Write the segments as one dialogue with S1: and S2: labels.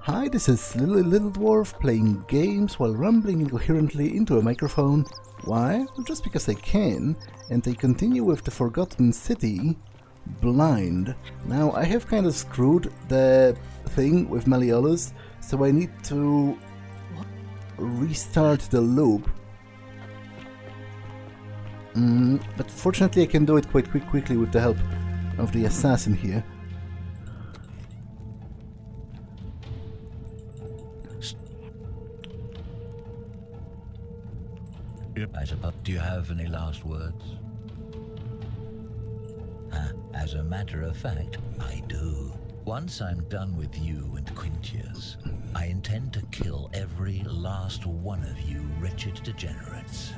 S1: Hi, this is Little Dwarf playing games while rambling incoherently into a microphone. Why? Well, just because I can, and I continue with the Forgotten City, blind. Now, I have kind of screwed the thing with Malleolus, so I need to restart the loop. But fortunately I can do it quite quickly with the help of the assassin here.
S2: Do you have any last words? As a matter of fact, I do. Once I'm done with you and Quintius, I intend to kill every last one of you wretched degenerates.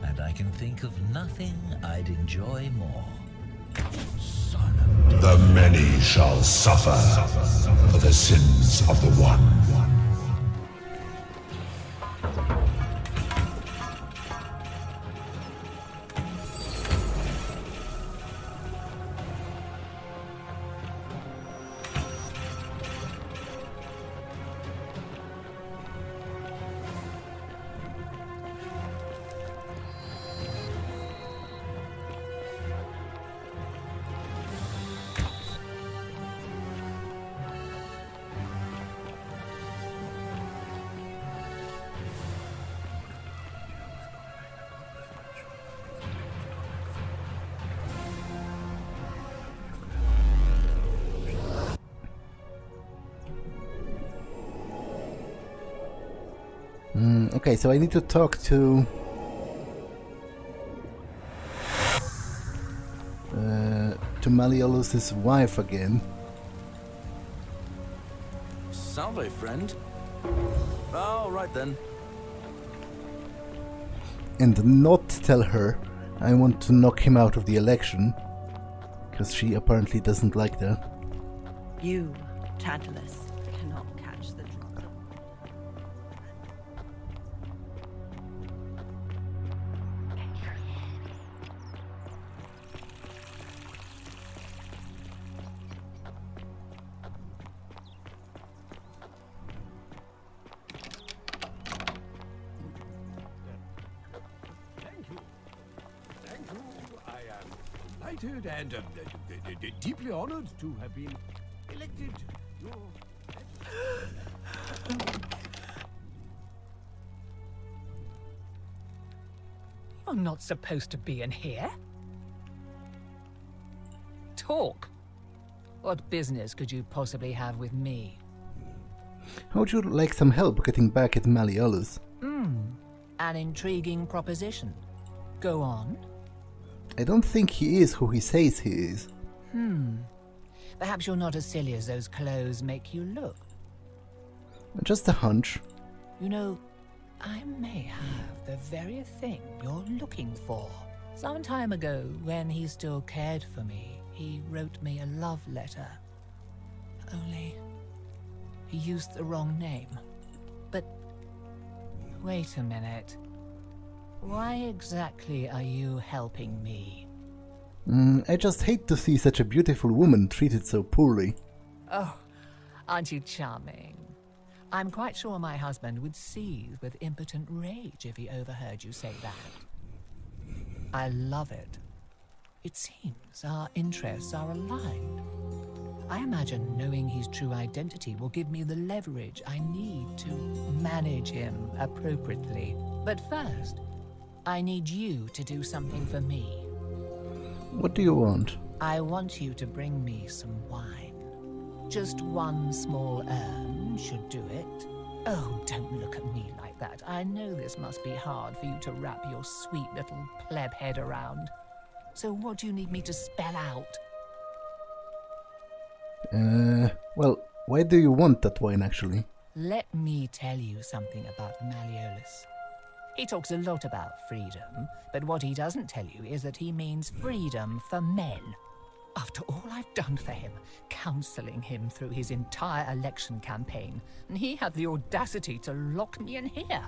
S2: And I can think of nothing I'd enjoy more. Son of
S3: the many shall suffer for the sins of the one.
S1: Okay, so I need to talk to Malleolus's wife again.
S4: Salve, friend. All right then.
S1: And not tell her I want to knock him out of the election, because she apparently doesn't like that.
S5: You, Tantalus, cannot catch the drop.
S6: And deeply honored to have been elected your...
S7: You're not supposed to be in here. Talk. What business could you possibly have with me?
S1: How would you like some help getting back at Malleolus?
S7: An intriguing proposition. Go on.
S1: I don't think he is who he says he is.
S7: Perhaps you're not as silly as those clothes make you look.
S1: Just a hunch.
S7: You know, I may have the very thing you're looking for. Some time ago, when he still cared for me, he wrote me a love letter. Only, he used the wrong name. But, wait a minute. Why exactly are you helping me?
S1: I just hate to see such a beautiful woman treated so poorly.
S7: Oh, aren't you charming? I'm quite sure my husband would seethe with impotent rage if he overheard you say that. I love it. It seems our interests are aligned. I imagine knowing his true identity will give me the leverage I need to manage him appropriately. But first, I need you to do something for me.
S1: What do you want?
S7: I want you to bring me some wine. Just one small urn should do it. Oh, don't look at me like that. I know this must be hard for you to wrap your sweet little pleb head around. So what do you need me to spell out?
S1: Well, why do you want that wine actually?
S7: Let me tell you something about Malleolus. He talks a lot about freedom, but what he doesn't tell you is that he means freedom for men. After all I've done for him, counseling him through his entire election campaign, and he had the audacity to lock me in here.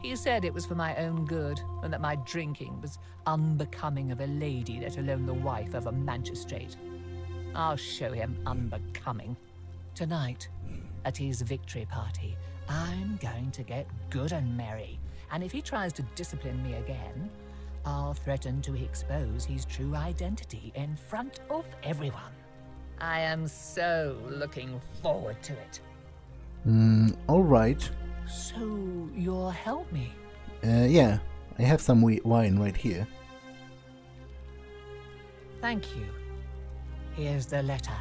S7: He said it was for my own good, and that my drinking was unbecoming of a lady, let alone the wife of a magistrate. I'll show him unbecoming. Tonight, at his victory party, I'm going to get good and merry. And if he tries to discipline me again, I'll threaten to expose his true identity in front of everyone. I am so looking forward to it.
S1: Alright.
S7: So, you'll help me?
S1: Yeah, I have some wine right here.
S7: Thank you. Here's the letter.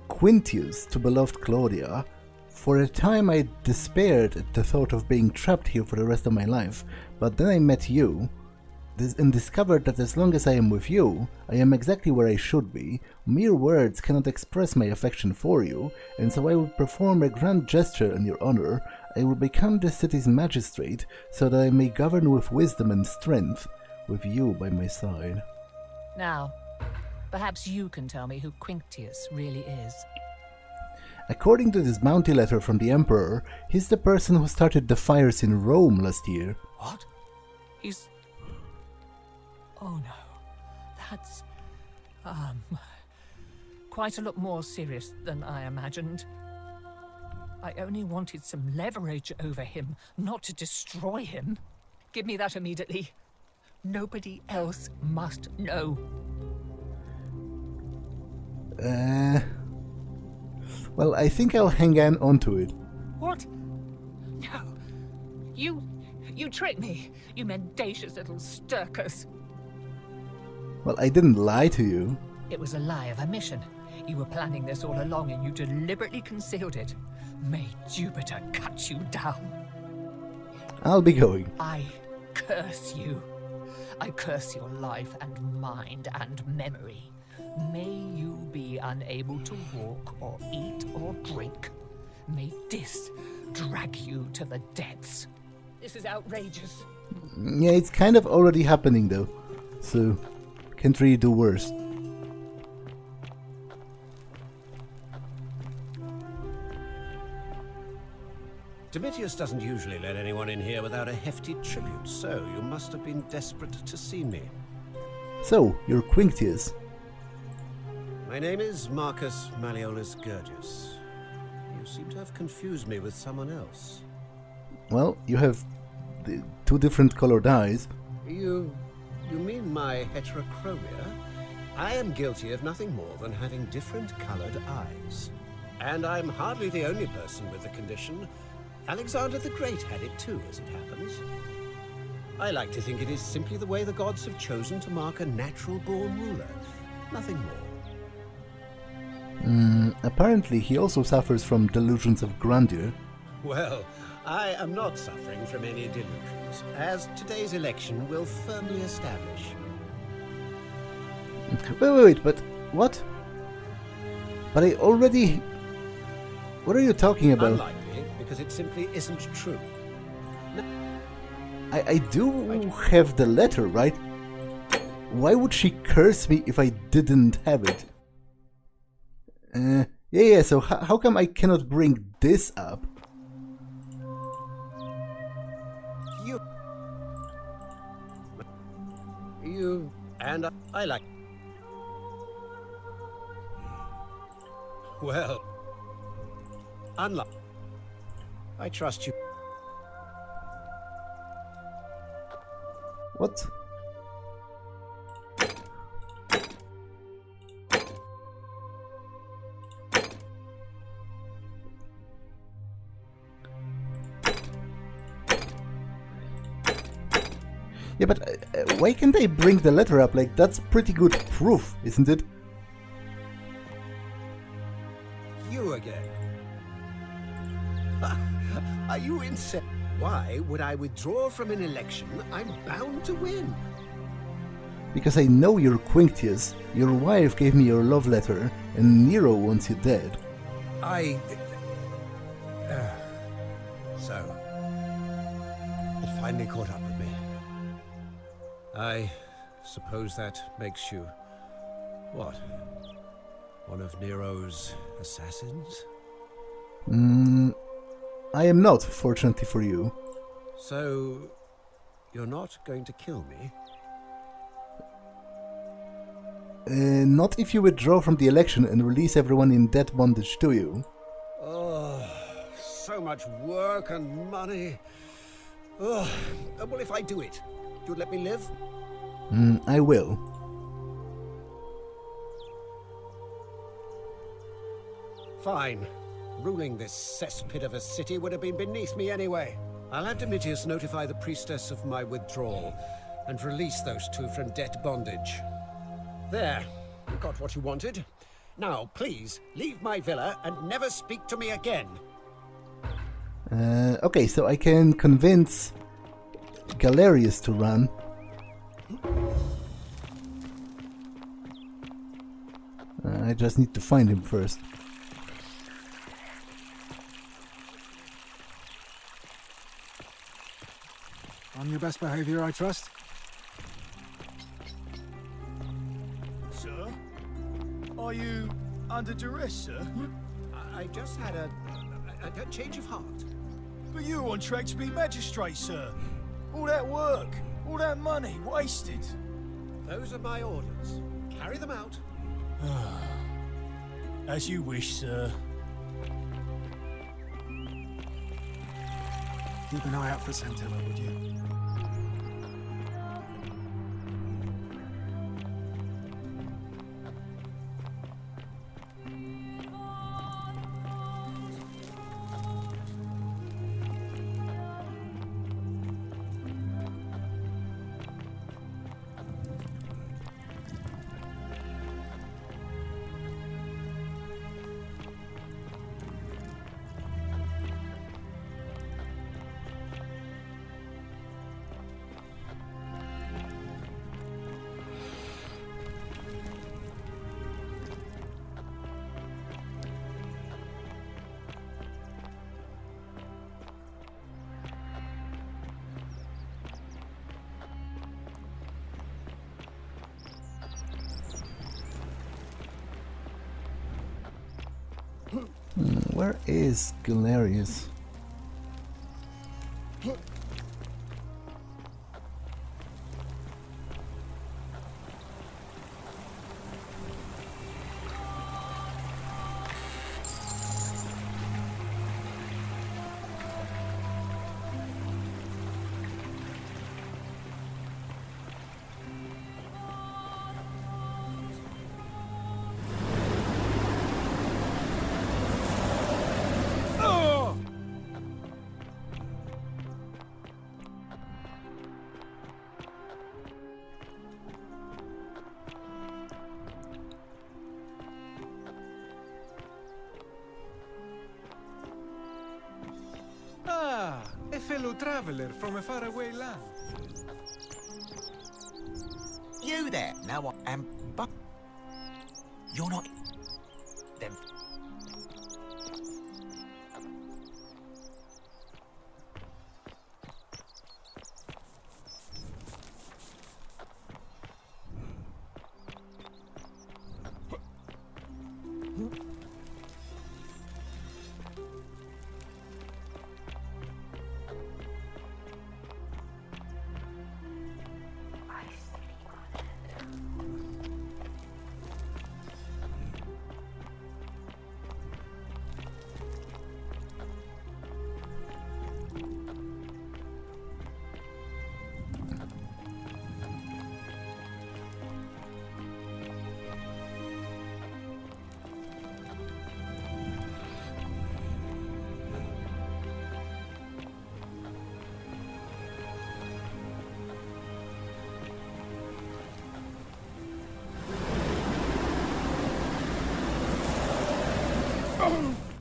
S1: Quintius to beloved Claudia. For a time I despaired at the thought of being trapped here for the rest of my life, but then I met you, and discovered that as long as I am with you, I am exactly where I should be. Mere words cannot express my affection for you, and so I will perform a grand gesture in your honor. I will become the city's magistrate, so that I may govern with wisdom and strength, with you by my side.
S7: Now, perhaps you can tell me who Quinctius really is.
S1: According to this bounty letter from the Emperor, he's the person who started the fires in Rome last year.
S7: What? He's... Oh no. That's... quite a lot more serious than I imagined. I only wanted some leverage over him, not to destroy him. Give me that immediately. Nobody else must know.
S1: Well, I think I'll hang on to it.
S7: What? No. You tricked me, you mendacious little stirkers.
S1: Well, I didn't lie to you.
S7: It was a lie of a mission. You were planning this all along and you deliberately concealed it. May Jupiter cut you down.
S1: I'll be going.
S7: I curse you. I curse your life and mind and memory. May you be unable to walk or eat or drink. May this drag you to the depths. This is outrageous.
S1: Yeah, it's kind of already happening though, so can't really do worse.
S6: Domitius doesn't usually let anyone in here without a hefty tribute, so you must have been desperate to see me.
S1: So, you're Quinctius.
S6: My name is Marcus Malleolus Gurgius. You seem to have confused me with someone else.
S1: Well, you have the two different colored eyes.
S6: You mean my heterochromia? I am guilty of nothing more than having different colored eyes. And I'm hardly the only person with the condition. Alexander the Great had it too, as it happens. I like to think it is simply the way the gods have chosen to mark a natural-born ruler. Nothing more.
S1: Apparently he also suffers from delusions of grandeur.
S6: Well, I am not suffering from any delusions, as today's election will firmly establish.
S1: Wait, but what? But I already... What are you talking about?
S6: Unlikely, because it simply isn't true.
S1: I do have the letter, right? Why would she curse me if I didn't have it? Yeah, so how come I cannot bring this up?
S6: You and I like... Well, unlike... I trust you.
S1: What? Yeah, but why can't I bring the letter up? Like, that's pretty good proof, isn't it?
S6: You again. Are you insane? Why would I withdraw from an election I'm bound to win?
S1: Because I know you're Quinctius, your wife gave me your love letter, and Nero wants you dead.
S6: So, it finally caught up with me. I suppose that makes you... what? One of Nero's assassins?
S1: I am not, fortunately for you.
S6: So, you're not going to kill me?
S1: Not if you withdraw from the election and release everyone in debt bondage to you.
S6: Oh, so much work and money. Oh, well, if I do it, you'd let me live?
S1: I will.
S6: Fine. Ruling this cesspit of a city would have been beneath me anyway. I'll have Domitius notify the priestess of my withdrawal and release those two from debt bondage. There. You got what you wanted. Now, please, leave my villa and never speak to me again.
S1: Okay, so I can convince Galerius to run. I just need to find him first.
S8: On your best behavior, I trust?
S9: Sir? Are you under duress, sir?
S6: I just had a change of heart.
S9: But you were on track to be magistrate, sir. All that work, all that money, wasted.
S6: Those are my orders. Carry them out.
S9: As you wish, sir.
S8: Keep an eye out for Santilla, would you?
S1: Where is Galerius?
S10: A fellow traveler from a faraway land.
S11: You there? Now I am, but you're not. Then.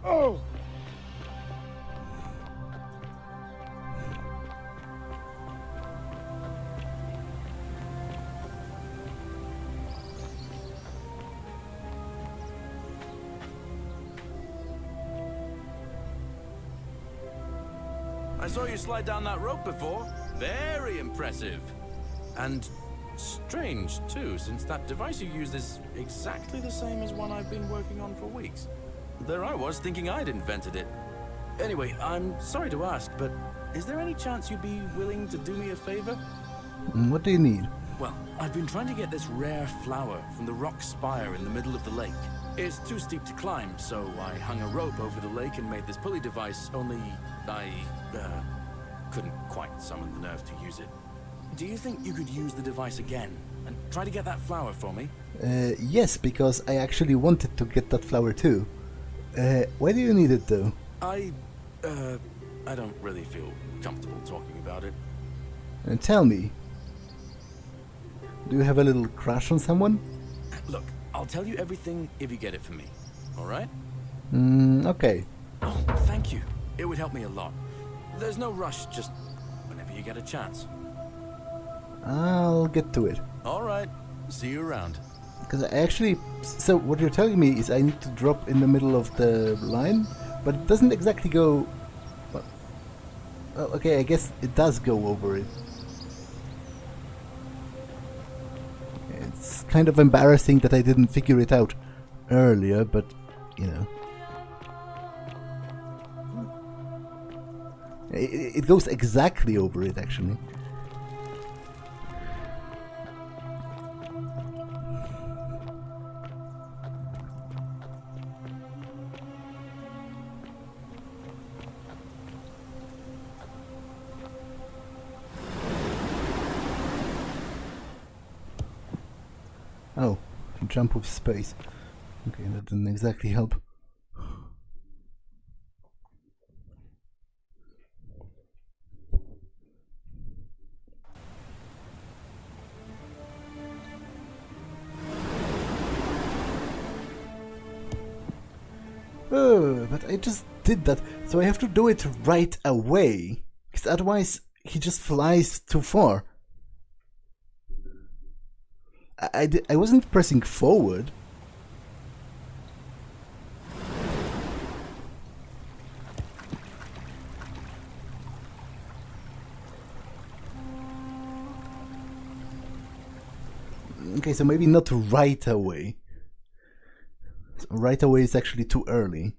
S9: Oh!
S4: I saw you slide down that rope before. Very impressive. And strange, too, since that device you used is exactly the same as one I've been working on for weeks. There I was, thinking I'd invented it. Anyway, I'm sorry to ask, but is there any chance you'd be willing to do me a favor?
S1: What do you need?
S4: Well, I've been trying to get this rare flower from the rock spire in the middle of the lake. It's too steep to climb, so I hung a rope over the lake and made this pulley device, only I couldn't quite summon the nerve to use it. Do you think you could use the device again and try to get that flower for me?
S1: Yes, because I actually wanted to get that flower too. Why do you need it though?
S4: I don't really feel comfortable talking about it.
S1: Tell me. Do you have a little crush on someone?
S4: Look, I'll tell you everything if you get it for me, alright?
S1: Okay.
S4: Oh, thank you. It would help me a lot. There's no rush, just whenever you get a chance.
S1: I'll get to it.
S4: Alright, see you around.
S1: Because I actually... So what you're telling me is I need to drop in the middle of the line, but it doesn't exactly go... Well, okay, I guess it does go over it. It's kind of embarrassing that I didn't figure it out earlier, but, you know. It goes exactly over it, actually. Oh, jump with space. Okay, that didn't exactly help. Oh, but I just did that, so I have to do it right away, because otherwise he just flies too far. I wasn't pressing forward. Okay, so maybe not right away. So right away is actually too early.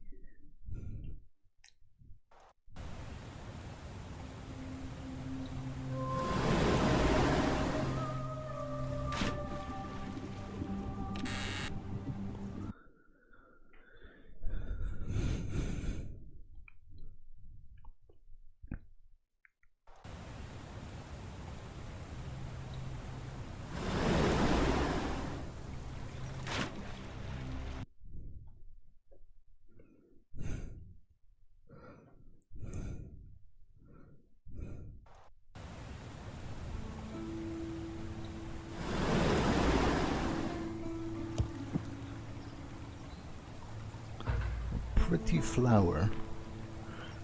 S1: Pretty flower.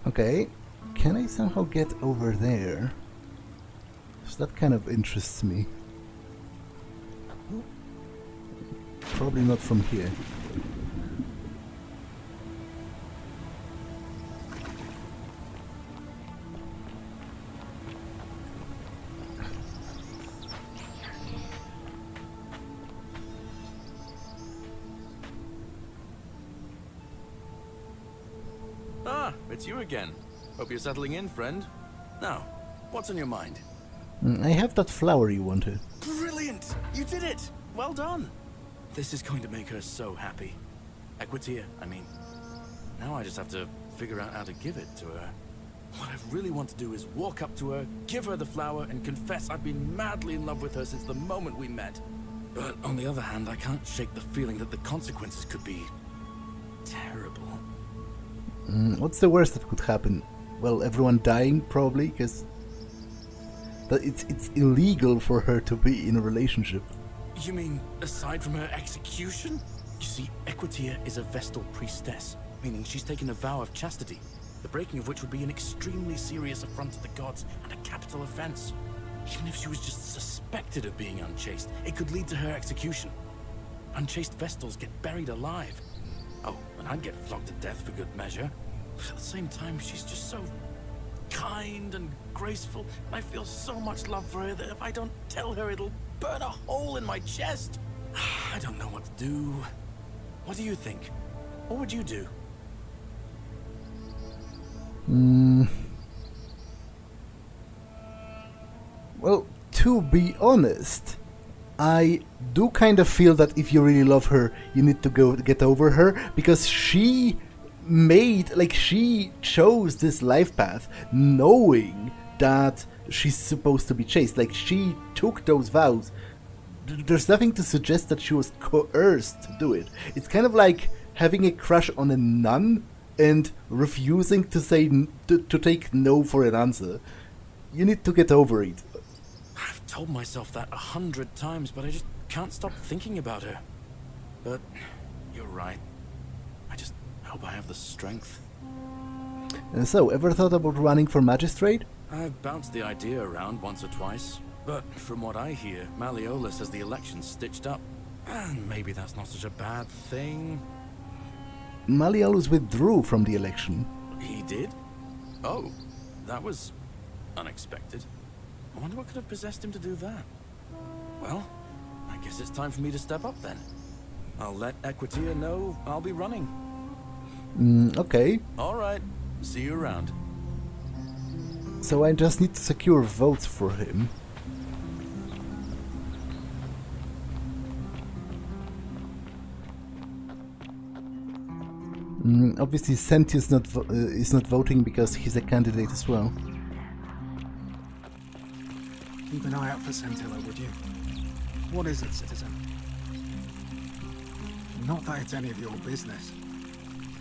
S1: Okay, can I somehow get over there? So that kind of interests me. Probably not from here.
S4: Ah, it's you again. Hope you're settling in, friend. Now, what's on your mind?
S1: I have that flower you wanted.
S4: Brilliant! You did it! Well done! This is going to make her so happy. Equitia, I mean. Now I just have to figure out how to give it to her. What I really want to do is walk up to her, give her the flower, and confess I've been madly in love with her since the moment we met. But on the other hand, I can't shake the feeling that the consequences could be... terrible.
S1: What's the worst that could happen? Well, everyone dying, probably, because it's illegal for her to be in a relationship.
S4: You mean, aside from her execution? You see, Equitia is a Vestal priestess, meaning she's taken a vow of chastity, the breaking of which would be an extremely serious affront to the gods and a capital offense. Even if she was just suspected of being unchaste, it could lead to her execution. Unchaste Vestals get buried alive. Oh, and I'd get flogged to death for good measure. But at the same time, she's just so kind and graceful, and I feel so much love for her that if I don't tell her, it'll burn a hole in my chest. I don't know what to do. What do you think? What would you do?
S1: Well, to be honest, I do kind of feel that if you really love her, you need to go get over her, because she chose this life path knowing that she's supposed to be chased. Like, she took those vows. There's nothing to suggest that she was coerced to do it. It's kind of like having a crush on a nun and refusing to say to take no for an answer. You need to get over it.
S4: I've told myself that 100 times, but I just can't stop thinking about her. But you're right. I just hope I have the strength.
S1: And so, ever thought about running for magistrate?
S4: I've bounced the idea around once or twice, but from what I hear, Malleolus has the election stitched up. And maybe that's not such a bad thing.
S1: Malleolus withdrew from the election.
S4: He did? Oh, that was unexpected. I wonder what could have possessed him to do that. Well, I guess it's time for me to step up then. I'll let Equitia know I'll be running.
S1: Okay.
S4: Alright, see you around.
S1: So I just need to secure votes for him. Obviously Sentius is not voting because he's a candidate as well.
S8: Keep an eye out for Scintilla, would you? What is it, citizen? Not that it's any of your business,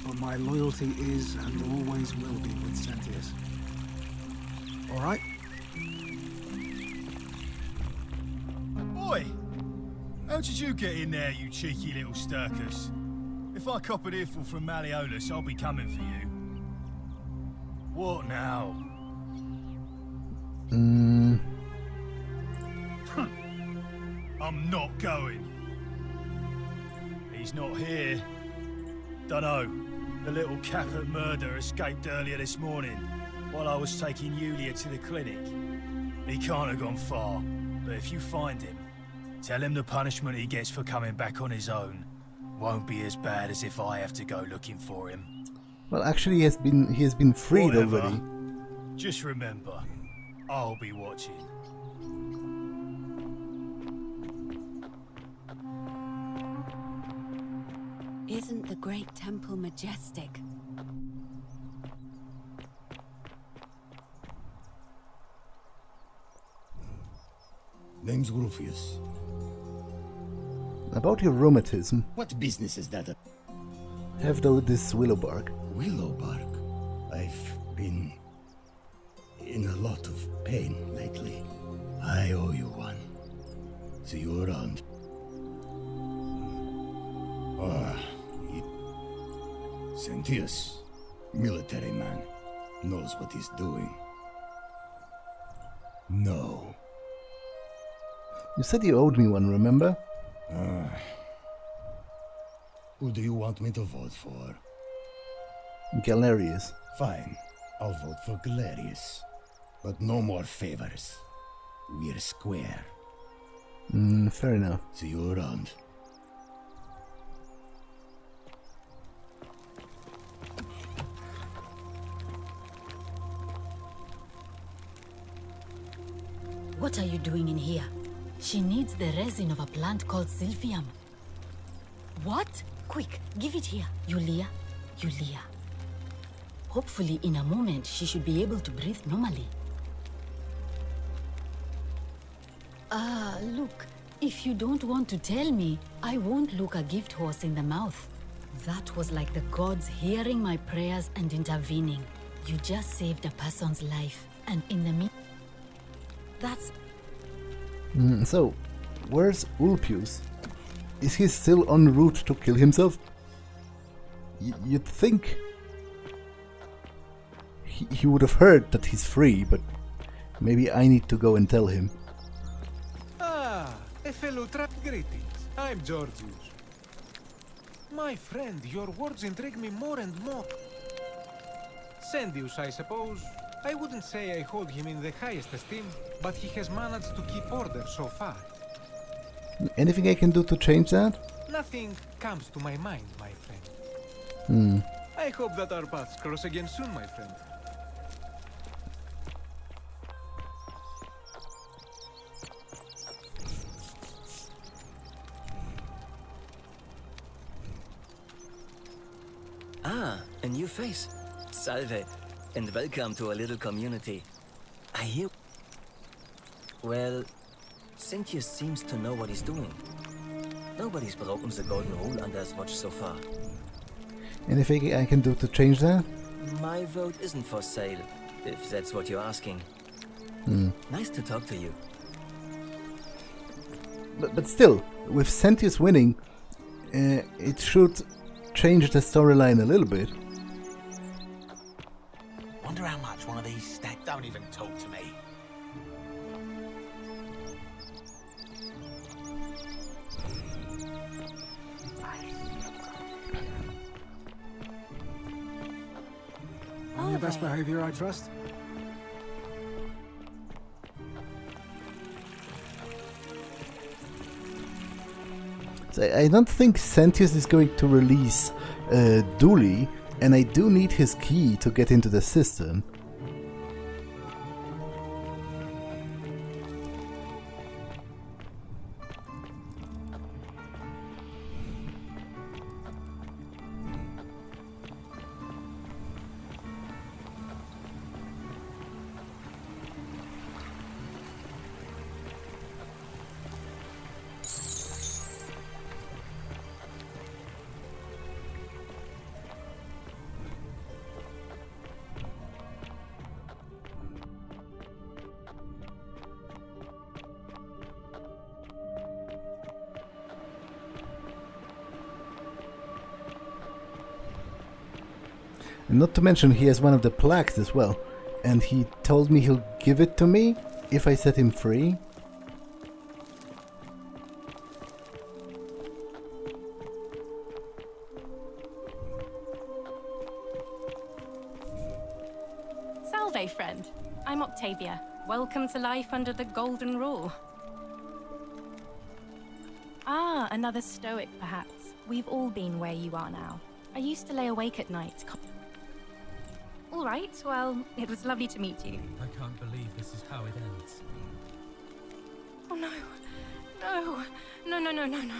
S8: but my loyalty is and always will be with Sentius. All right?
S9: Boy! How did you get in there, you cheeky little Sturkus? If I cop an earful from Malleolus, I'll be coming for you. What now? I'm not going. He's not here. Dunno. The little Capet murder escaped earlier this morning, while I was taking Yulia to the clinic. He can't have gone far, but if you find him, tell him the punishment he gets for coming back on his own won't be as bad as if I have to go looking for him.
S1: Well, actually, he has been freed already.
S9: Just remember, I'll be watching.
S12: Isn't the great temple majestic?
S13: Name's Rufius.
S1: About your rheumatism.
S13: What business is that?
S1: Have this willow bark.
S13: Willow bark? I've been in a lot of pain lately. I owe you one. See you around. Sentius, military man, knows what he's doing. No.
S1: You said you owed me one, remember?
S13: Who do you want me to vote for?
S1: Galerius.
S13: Fine, I'll vote for Galerius. But no more favors. We're square.
S1: Fair enough.
S13: See you around.
S12: What are you doing in here? She needs the resin of a plant called Silphium. What? Quick, give it here. Yulia. Hopefully in a moment she should be able to breathe normally. Look, if you don't want to tell me, I won't look a gift horse in the mouth. That was like the gods hearing my prayers and intervening. You just saved a person's life, and in the that's...
S1: So, where's Ulpius? Is he still en route to kill himself? You'd think he would have heard that he's free, but maybe I need to go and tell him.
S10: A fellow greetings. I'm Georgius. My friend, your words intrigue me more and more. Sendius, I suppose. I wouldn't say I hold him in the highest esteem, but he has managed to keep order so far.
S1: Anything I can do to change that?
S10: Nothing comes to my mind, my friend. I hope that our paths cross again soon, my friend.
S14: Ah, a new face. Salve, and welcome to our little community. I hear... Well, Cynthius seems to know what he's doing. Nobody's broken the golden rule under his watch so far.
S1: Anything I can do to change that?
S14: My vote isn't for sale, if that's what you're asking. Nice to talk to you.
S1: But still, with Cynthius winning, it should change the storyline a little bit.
S11: Wonder how much one of these stacks... Don't even talk to me.
S8: On your best behavior, I trust.
S1: So I don't think Cynthius is going to release Dooley, and I do need his key to get into the system. And not to mention he has one of the plaques as well, and he told me he'll give it to me if I set him free.
S15: Salve, friend. I'm Octavia. Welcome to life under the Golden Rule. Ah, another stoic, perhaps. We've all been where you are now. I used to lay awake at night. All right, well, it was lovely to meet you.
S16: I can't believe this is how it ends.
S15: Oh no. No. No, no, no, no, no.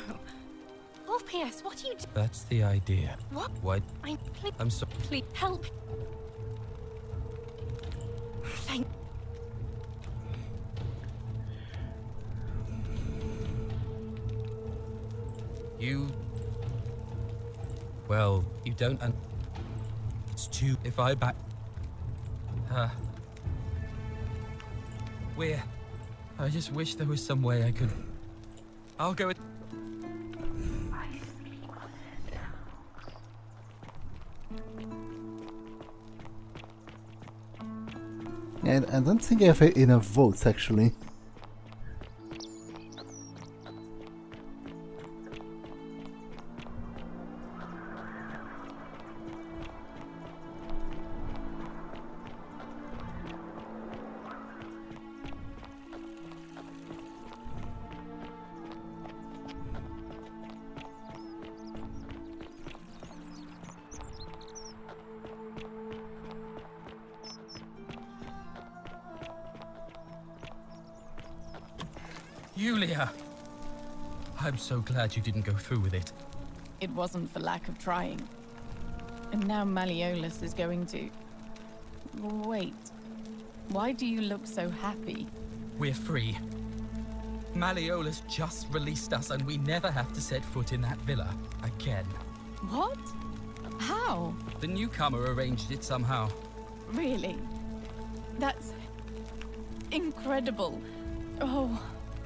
S15: Orpheus, what are you doing?
S16: That's the idea.
S15: What?
S16: What? I'm sorry.
S15: Please, help. Thank...
S16: You... Well, you don't... It's too... If I back... We're... I just wish there was some way I could... I'll go...
S1: And I don't think I have enough votes actually.
S16: Yulia! I'm so glad you didn't go through with it.
S17: It wasn't for lack of trying. And now Malleolus is going to... Wait. Why do you look so happy?
S16: We're free. Malleolus just released us and we never have to set foot in that villa again.
S17: What? How?
S16: The newcomer arranged it somehow.
S17: Really? That's... incredible. Oh...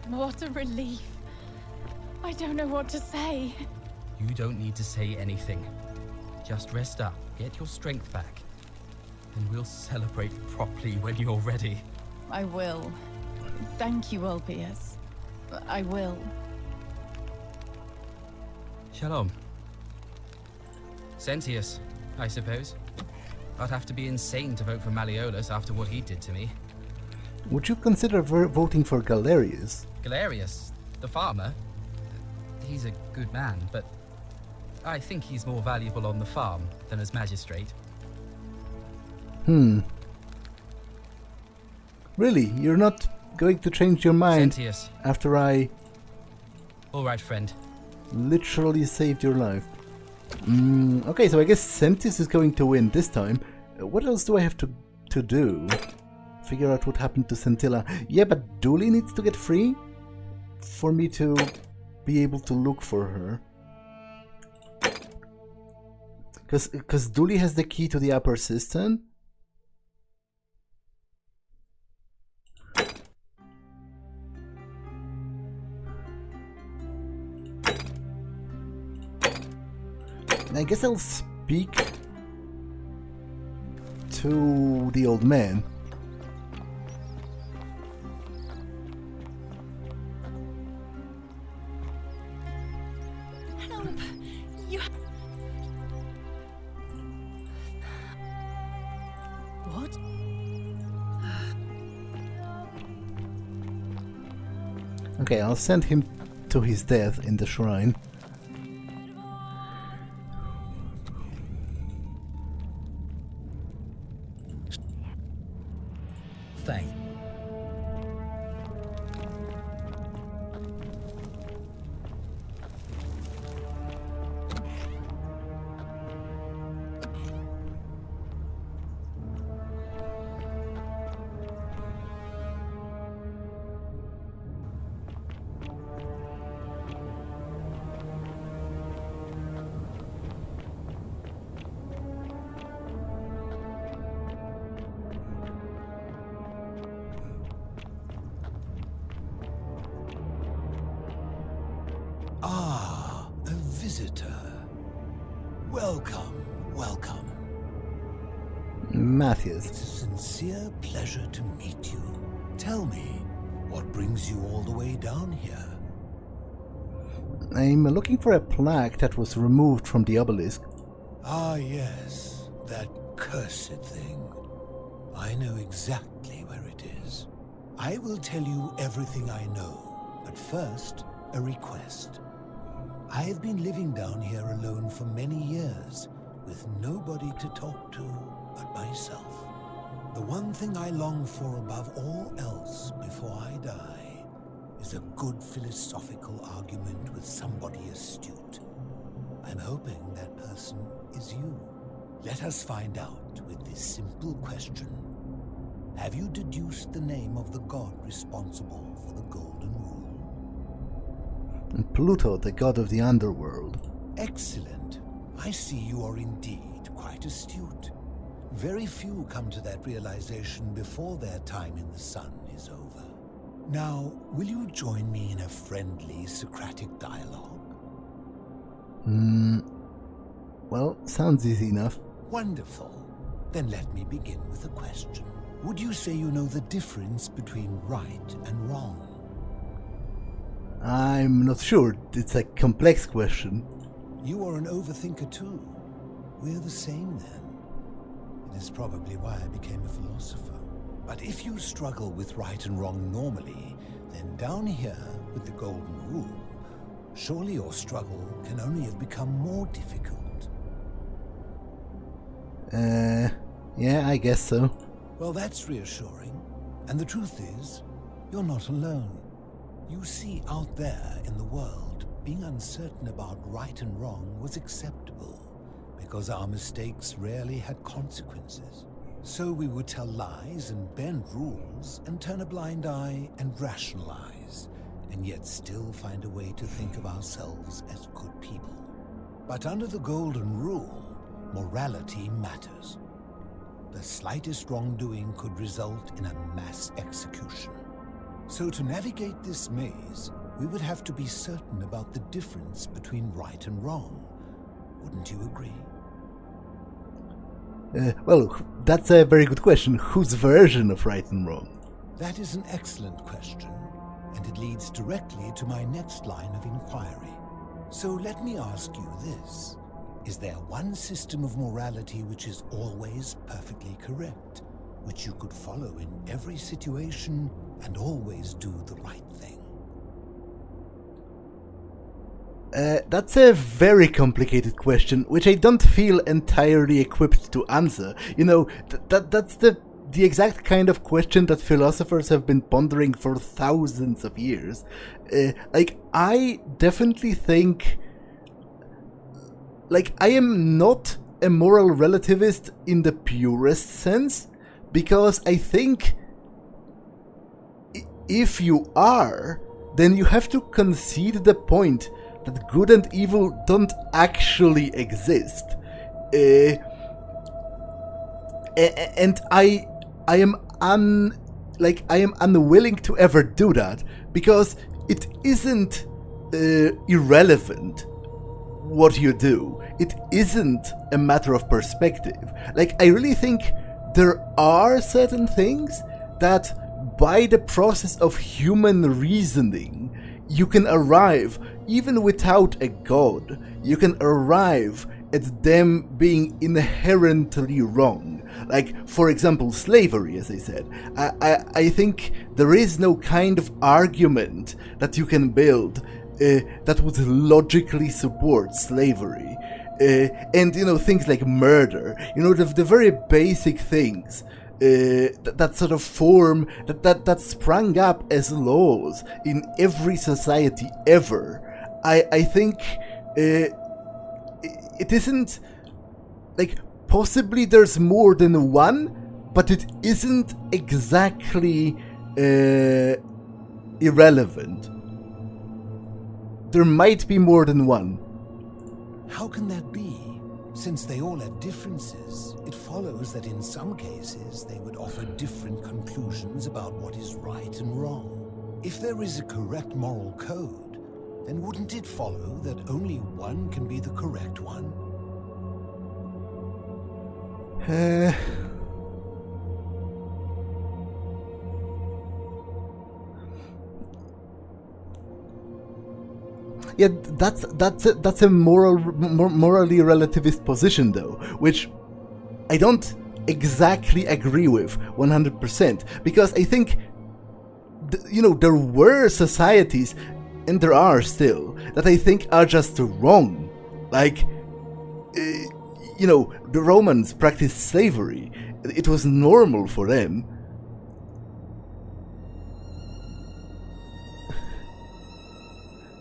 S17: What a relief. I don't know what to say.
S16: You don't need to say anything. Just rest up, get your strength back, and we'll celebrate properly when you're ready.
S17: I will. Thank you, Orpheus. I will.
S16: Shalom. Cynthius, I suppose. I'd have to be insane to vote for Malleolus after what he did to me.
S1: Would you consider voting for Galerius?
S16: Galerius, the farmer? He's a good man, but I think he's more valuable on the farm than as magistrate.
S1: Really? You're not going to change your mind
S16: Cynthius.
S1: After I...
S16: All right, friend.
S1: Literally saved your life. Okay, so I guess Sentius is going to win this time. What else do I have to do? Figure out what happened to Scintilla. Yeah, but Dooley needs to get free for me to be able to look for her. Because Dooley has the key to the upper cistern. I guess I'll speak to the old man.
S15: Help! You. What?
S1: Okay, I'll send him to his death in the shrine.
S2: Thank.
S3: Ah, a visitor. Welcome, welcome.
S1: Matthias.
S3: It's a sincere pleasure to meet you. Tell me, what brings you all the way down here?
S1: I'm looking for a plaque that was removed from the obelisk.
S3: Ah, yes, that cursed thing. I know exactly where it is. I will tell you everything I know, but first, a request. I have been living down here alone for many years, with nobody to talk to but myself. The one thing I long for above all else before I die is a good philosophical argument with somebody astute. I'm hoping that person is you. Let us find out with this simple question. Have you deduced the name of the god responsible for the Golden Rule?
S1: Pluto, the god of the underworld.
S3: Excellent. I see you are indeed quite astute. Very few come to that realization before their time in the sun is over. Now, will you join me in a friendly Socratic dialogue?
S1: Well, sounds easy enough.
S3: Wonderful. Then let me begin with a question. Would you say you know the difference between right and wrong?
S1: I'm not sure. It's a complex question.
S3: You are an overthinker too. We're the same then. It is probably why I became a philosopher. But if you struggle with right and wrong normally, then down here with the Golden Rule, surely your struggle can only have become more difficult.
S1: Yeah, I guess so.
S3: Well, that's reassuring. And the truth is, you're not alone. You see, out there in the world, being uncertain about right and wrong was acceptable, because our mistakes rarely had consequences. So we would tell lies and bend rules and turn a blind eye and rationalize, and yet still find a way to think of ourselves as good people. But under the Golden Rule, morality matters. The slightest wrongdoing could result in a mass execution. So to navigate this maze, we would have to be certain about the difference between right and wrong. Wouldn't you agree?
S1: Well, that's a very good question. Whose version of right and wrong?
S3: That is an excellent question, and it leads directly to my next line of inquiry. So let me ask you this. Is there one system of morality which is always perfectly correct, which you could follow in every situation and always do the right thing?
S1: That's a very complicated question, which I don't feel entirely equipped to answer. You know, that's the exact kind of question that philosophers have been pondering for thousands of years. I definitely think like, I am not a moral relativist in the purest sense, because I think if you are, then you have to concede the point that good and evil don't actually exist. And I am unwilling to ever do that, because it isn't irrelevant what you do. It isn't a matter of perspective. Like, I really think there are certain things that by the process of human reasoning you can arrive, even without a god, you can arrive at them being inherently wrong. Like, for example, slavery, as I said. I think there is no kind of argument that you can build that would logically support slavery. And, things like murder, the very basic things that sort of form, that sprang up as laws in every society ever. I think it isn't, like, possibly there's more than one, but it isn't exactly irrelevant. There might be more than one.
S3: How can that be? Since they all have differences, it follows that in some cases they would offer different conclusions about what is right and wrong. If there is a correct moral code, then wouldn't it follow that only one can be the correct one?
S1: Yeah, that's a morally relativist position, though, which I don't exactly agree with 100%, because I think, there were societies, and there are still, that I think are just wrong. Like, the Romans practiced slavery. It was normal for them.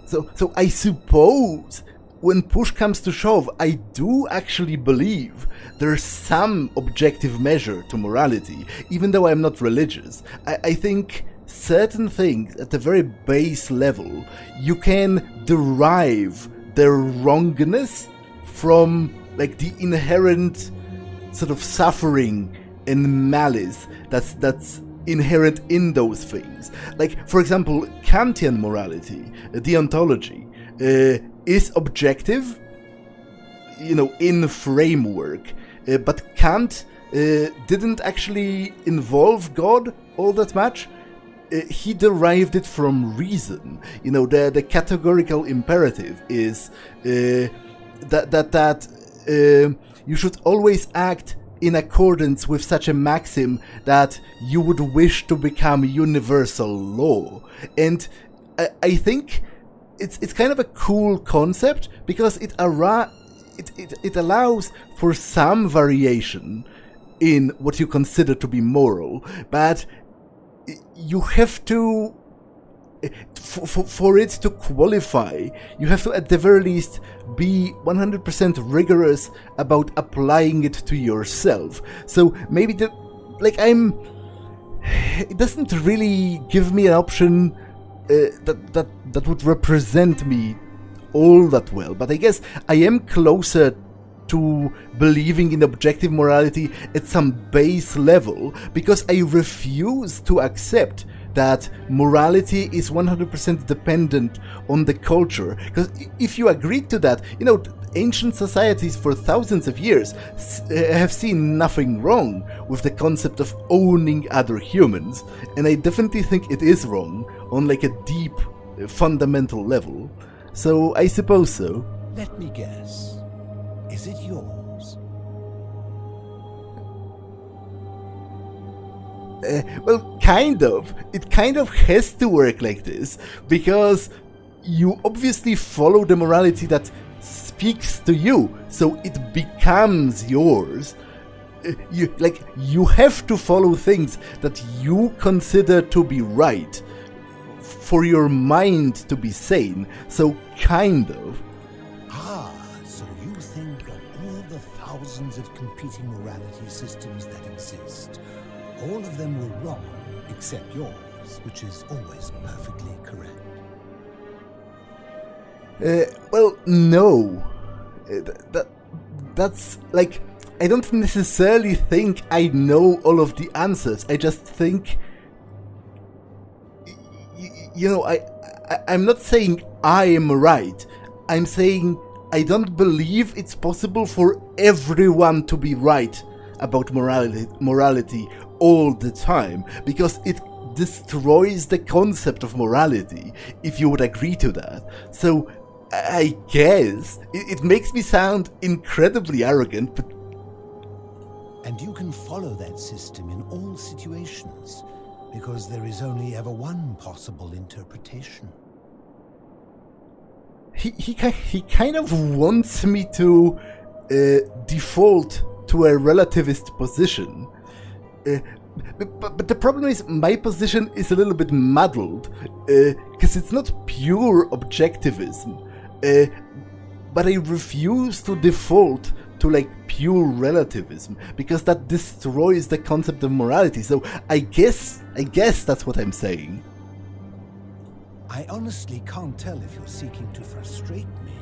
S1: So I suppose when push comes to shove, I do actually believe there's some objective measure to morality, even though I'm not religious. I think certain things at the very base level, you can derive their wrongness from, like, the inherent sort of suffering and malice that's inherent in those things. Like, for example, Kantian morality, deontology, is objective, in framework, but Kant didn't actually involve God all that much. He derived it from reason. The categorical imperative is that you should always act in accordance with such a maxim that you would wish to become universal law. And I think it's kind of a cool concept, because it allows for some variation in what you consider to be moral, but you have to, for it to qualify, you have to at the very least be 100% rigorous about applying it to yourself. So maybe it doesn't really give me an option that would represent me all that well, but I guess I am closer to believing in objective morality at some base level, because I refuse to accept that morality is 100% dependent on the culture. Because if you agreed to that, ancient societies for thousands of years have seen nothing wrong with the concept of owning other humans, and I definitely think it is wrong on, like, a deep, fundamental level. So I suppose so.
S3: Let me guess. Is it yours?
S1: Well, kind of. It kind of has to work like this, because you obviously follow the morality that speaks to you, so it becomes yours. You have to follow things that you consider to be right for your mind to be sane. So kind of.
S3: Ah, so you think thousands of competing morality systems that exist. All of them were wrong, except yours, which is always perfectly correct.
S1: Well, no. That's like, I don't necessarily think I know all of the answers. I just think, you know, I'm not saying I am right. I'm saying I don't believe it's possible for everyone to be right about morality all the time, because it destroys the concept of morality, if you would agree to that. So I guess it makes me sound incredibly arrogant, but...
S3: And you can follow that system in all situations, because there is only ever one possible interpretation.
S1: He kind of wants me to default to a relativist position. But the problem is, my position is a little bit muddled, because it's not pure objectivism, but I refuse to default to like pure relativism, because that destroys the concept of morality. So I guess that's what I'm saying.
S3: I honestly can't tell if you're seeking to frustrate me,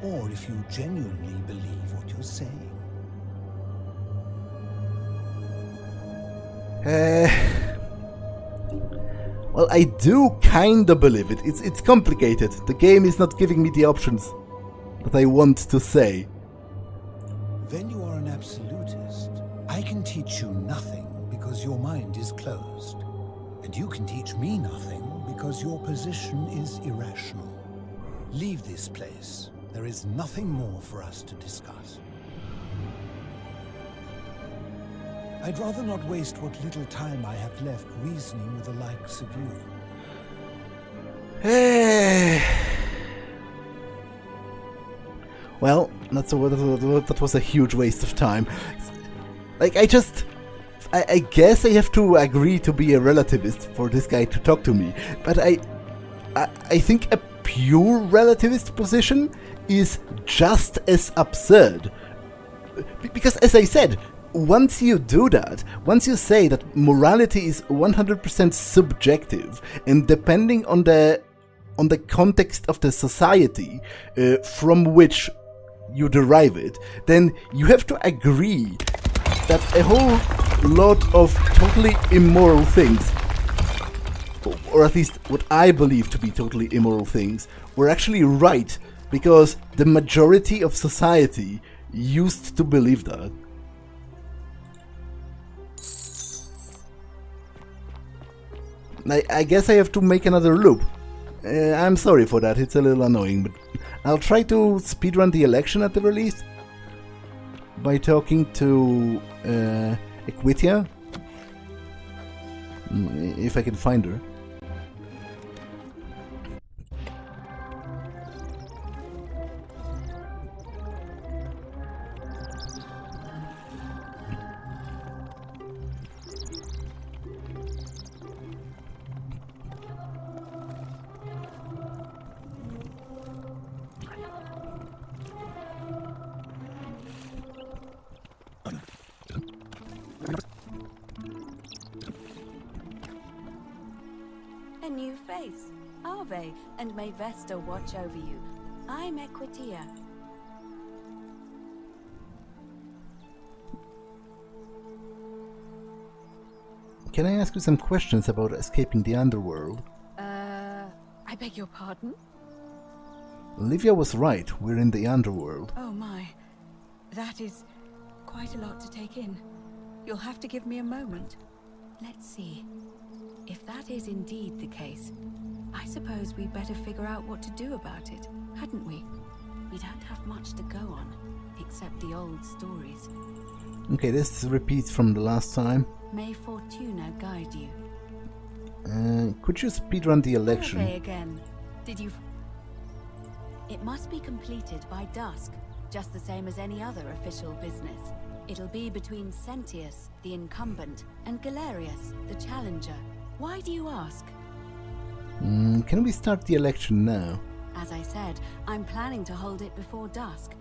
S3: or if you genuinely believe what you're saying.
S1: Well, I do kinda believe it. It's complicated. The game is not giving me the options that I want to say.
S3: Then you are an absolutist. I can teach you nothing because your mind is closed. And you can teach me nothing because your position is irrational. Leave this place. There is nothing more for us to discuss. I'd rather not waste what little time I have left reasoning with the likes of you.
S1: Well, that was a huge waste of time. Like, I guess I have to agree to be a relativist for this guy to talk to me, but I think a pure relativist position is just as absurd. Because, as I said, once you do that, once you say that morality is 100% subjective, and depending on the context of the society from which you derive it, then you have to agree that a whole lot of totally immoral things, or at least what I believe to be totally immoral things, were actually right, because the majority of society used to believe that. I guess I have to make another loop. I'm sorry for that, it's a little annoying, but I'll try to speedrun the election at the very least by talking to Equitia, if I can find her.
S18: A new face. Ave, and may Vesta watch over you. I'm Equitia.
S1: Can I ask you some questions about escaping the underworld?
S17: I beg your pardon?
S1: Livia was right, we're in the underworld.
S18: Oh my. That is quite a lot to take in. You'll have to give me a moment. Let's see. If that is indeed the case, I suppose we'd better figure out what to do about it, hadn't we? We don't have much to go on, except the old stories.
S1: Okay, this repeats from the last time.
S18: May Fortuna guide you.
S1: Could you speedrun the election?
S18: Okay, again. Did you... It must be completed by dusk, just the same as any other official business. It'll be between Sentius, the incumbent, and Galerius, the challenger. Why do you ask?
S1: Can we start the election now?
S18: As I said, I'm planning to hold it before dusk.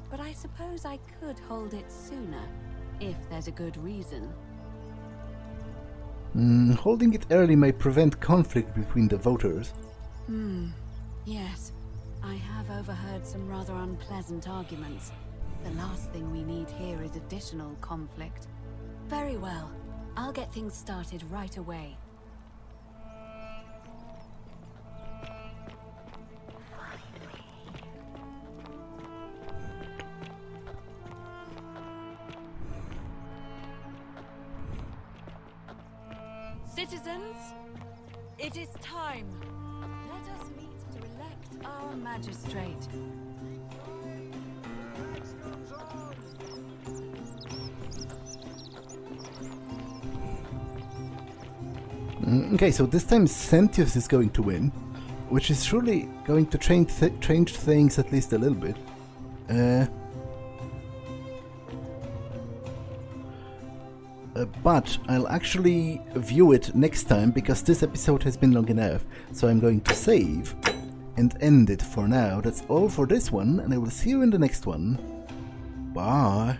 S18: but I suppose I could hold it sooner, if there's a good reason.
S1: Holding it early may prevent conflict between the voters.
S18: Yes. I have overheard some rather unpleasant arguments. The last thing we need here is additional conflict. Very well. I'll get things started right away. Citizens, it is time. Let us meet to elect our magistrate.
S1: Okay, so this time Sentius is going to win, which is surely going to change things at least a little bit. But I'll actually view it next time, because this episode has been long enough. So I'm going to save and end it for now. That's all for this one, and I will see you in the next one. Bye.